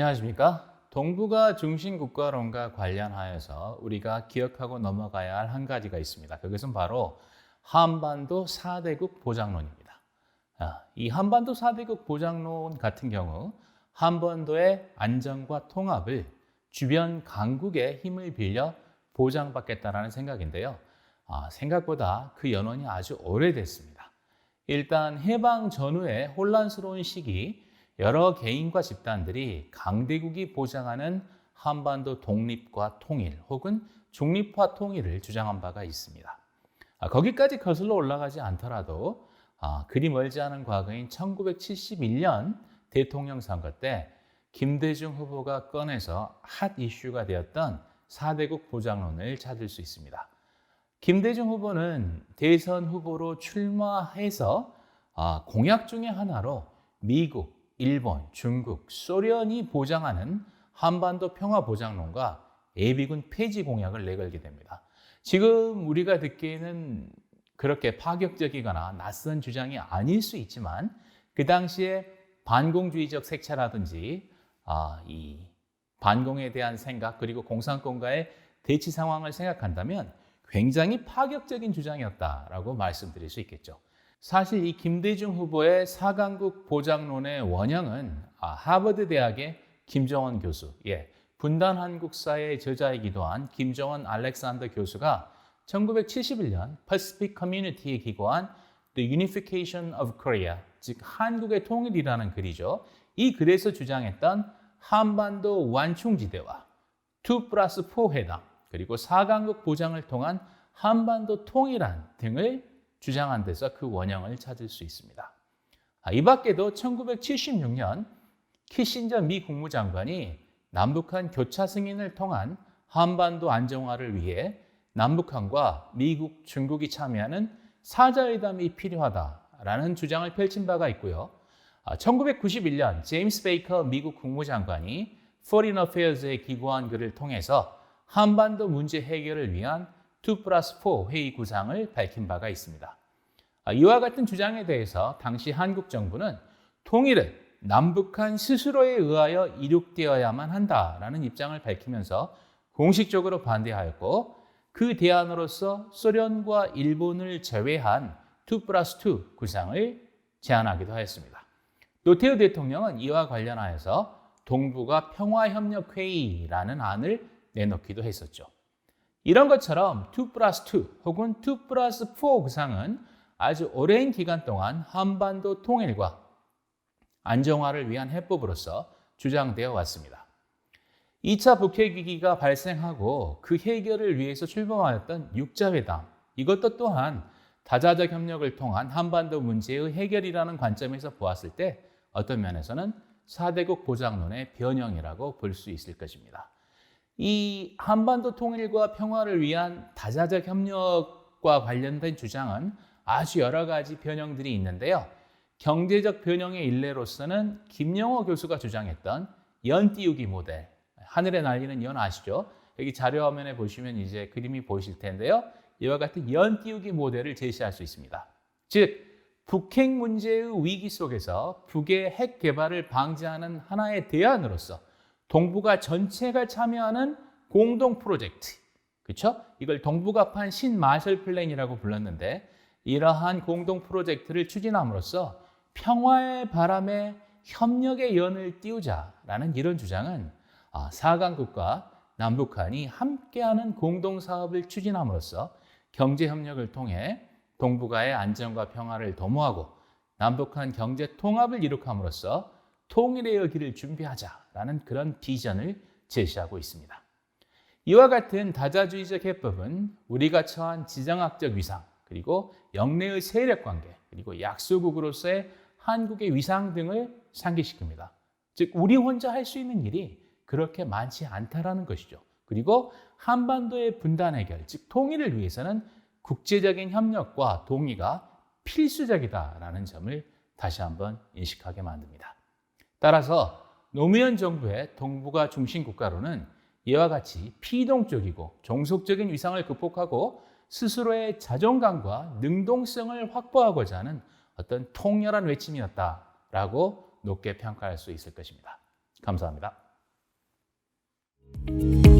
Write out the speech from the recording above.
안녕하십니까? 동북아 중심 국가론과 관련하여서 우리가 기억하고 넘어가야 할 한 가지가 있습니다. 그것은 바로 한반도 4대국 보장론입니다. 이 한반도 4대국 보장론 같은 경우 한반도의 안정과 통합을 주변 강국의 힘을 빌려 보장받겠다라는 생각인데요. 생각보다 그 연원이 아주 오래됐습니다. 일단 해방 전후의 혼란스러운 시기, 여러 개인과 집단들이 강대국이 보장하는 한반도 독립과 통일 혹은 중립화 통일을 주장한 바가 있습니다. 거기까지 거슬러 올라가지 않더라도 그리 멀지 않은 과거인 1971년 대통령 선거 때 김대중 후보가 꺼내서 핫 이슈가 되었던 4대국 보장론을 찾을 수 있습니다. 김대중 후보는 대선 후보로 출마해서 공약 중에 하나로 미국, 일본, 중국, 소련이 보장하는 한반도 평화 보장론과 예비군 폐지 공약을 내걸게 됩니다. 지금 우리가 듣기에는 그렇게 파격적이거나 낯선 주장이 아닐 수 있지만 그 당시에 반공주의적 색채라든지 이 반공에 대한 생각 그리고 공산권과의 대치 상황을 생각한다면 굉장히 파격적인 주장이었다라고 말씀드릴 수 있겠죠. 사실 이 김대중 후보의 4강국 보장론의 원형은 하버드 대학의 김정원 교수, 분단 한국사의 저자이기도 한 김정원 알렉산더 교수가 1971년 Pacific Community에 기고한 The Unification of Korea, 즉 한국의 통일이라는 글이죠. 이 글에서 주장했던 한반도 완충지대와 2+4 회담, 그리고 4강국 보장을 통한 한반도 통일안 등을 주장한 데서 그 원형을 찾을 수 있습니다. 이 밖에도 1976년 키신저 미 국무장관이 남북한 교차 승인을 통한 한반도 안정화를 위해 남북한과 미국, 중국이 참여하는 사자회담이 필요하다라는 주장을 펼친 바가 있고요. 1991년 제임스 베이커 미국 국무장관이 Foreign Affairs에 기고한 글을 통해서 한반도 문제 해결을 위한 2+4 회의 구상을 밝힌 바가 있습니다. 이와 같은 주장에 대해서 당시 한국 정부는 통일은 남북한 스스로에 의하여 이룩되어야만 한다라는 입장을 밝히면서 공식적으로 반대하였고 그 대안으로서 소련과 일본을 제외한 2+2 구상을 제안하기도 하였습니다. 노태우 대통령은 이와 관련하여서 동북아 평화협력회의라는 안을 내놓기도 했었죠. 이런 것처럼 2+2 혹은 2+4 구상은 아주 오랜 기간 동안 한반도 통일과 안정화를 위한 해법으로서 주장되어 왔습니다. 2차 북핵위기가 발생하고 그 해결을 위해서 출범하였던 육자회담, 이것도 또한 다자적 협력을 통한 한반도 문제의 해결이라는 관점에서 보았을 때 어떤 면에서는 4대국 보장론의 변형이라고 볼 수 있을 것입니다. 이 한반도 통일과 평화를 위한 다자적 협력과 관련된 주장은 아주 여러 가지 변형들이 있는데요. 경제적 변형의 일례로서는 김영호 교수가 주장했던 연 띄우기 모델, 하늘에 날리는 연 아시죠? 여기 자료화면에 보시면 이제 그림이 보이실 텐데요. 이와 같은 연 띄우기 모델을 제시할 수 있습니다. 즉, 북핵 문제의 위기 속에서 북의 핵 개발을 방지하는 하나의 대안으로서 동북아 전체가 참여하는 공동 프로젝트, 그렇죠? 이걸 동북아판 신마셜 플랜이라고 불렀는데 이러한 공동 프로젝트를 추진함으로써 평화의 바람에 협력의 연을 띄우자라는 이런 주장은 4강국과 남북한이 함께하는 공동 사업을 추진함으로써 경제 협력을 통해 동북아의 안정과 평화를 도모하고 남북한 경제 통합을 이룩함으로써 통일의 길을 준비하자라는 그런 비전을 제시하고 있습니다. 이와 같은 다자주의적 해법은 우리가 처한 지정학적 위상, 그리고 영내의 세력 관계, 그리고 약소국으로서의 한국의 위상 등을 상기시킵니다. 즉, 우리 혼자 할 수 있는 일이 그렇게 많지 않다라는 것이죠. 그리고 한반도의 분단 해결, 즉 통일을 위해서는 국제적인 협력과 동의가 필수적이다라는 점을 다시 한번 인식하게 만듭니다. 따라서 노무현 정부의 동북아 중심 국가로는 이와 같이 피동적이고 종속적인 위상을 극복하고 스스로의 자존감과 능동성을 확보하고자 하는 어떤 통렬한 외침이었다라고 높게 평가할 수 있을 것입니다. 감사합니다. 감사합니다.